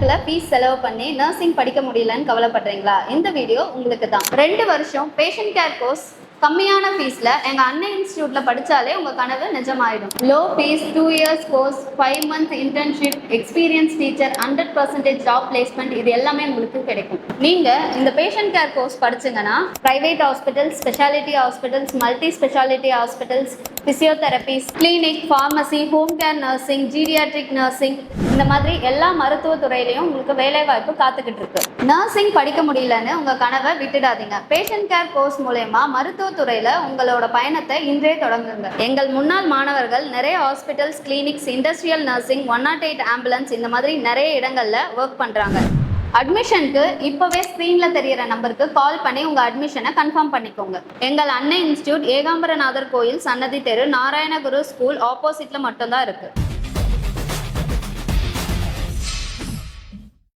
லட்சக்கணக்கில் ஃபீஸ் செலவு பண்ணி நர்சிங் படிக்க முடியலன்னு கவலைப்படுறீங்களா? இந்த வீடியோ உங்களுக்கு தான். 2 வருஷம் பேஷண்ட் கேர் கோர்ஸ் கம்மியான ஃபீஸில் எங்கள் அன்னை இன்ஸ்டியூட்டில் படித்தாலே உங்கள் கனவு நிஜமாயிடும். Low fees, 2 years course, 5 months internship, experience teacher, 100% job placement, இது எல்லாமே உங்களுக்கு கிடைக்கும். நீங்கள் இந்த பேஷண்ட் கேர் கோர்ஸ் படிச்சிங்கன்னா private hospitals, speciality hospitals, multi speciality hospitals, physiotherapies, clinic, pharmacy, home care nursing, geriatric nursing, இந்த மாதிரி எல்லா மருத்துவத்துறையிலையும் உங்களுக்கு வேலைவாய்ப்பு காத்துக்கிட்டு இருக்கு. நர்சிங் படிக்க முடியலன்னு உங்கள் கனவை விட்டுடாதீங்க. பேஷண்ட் கேர் கோர்ஸ் மூலயமா மருத்துவத்துறையில் உங்களோட பயணத்தை இன்றே தொடங்குங்க. எங்கள் முன்னாள் மாணவர்கள் நிறைய hospitals, clinics, industrial nursing, 108 ambulance, இந்த மாதிரி நிறைய இடங்களில் ஒர்க் பண்ணுறாங்க. அட்மிஷனுக்கு இப்போவே ஸ்க்ரீனில் தெரிகிற நம்பருக்கு கால் பண்ணி உங்கள் அட்மிஷனை கன்ஃபார்ம் பண்ணிக்கோங்க. எங்கள் அன்னை இன்ஸ்டியூட் ஏகாம்பரநாதர் கோயில், சன்னதி தெரு, நாராயணகுரு ஸ்கூல் ஆப்போசிட்டில் மட்டும்தான் இருக்குது.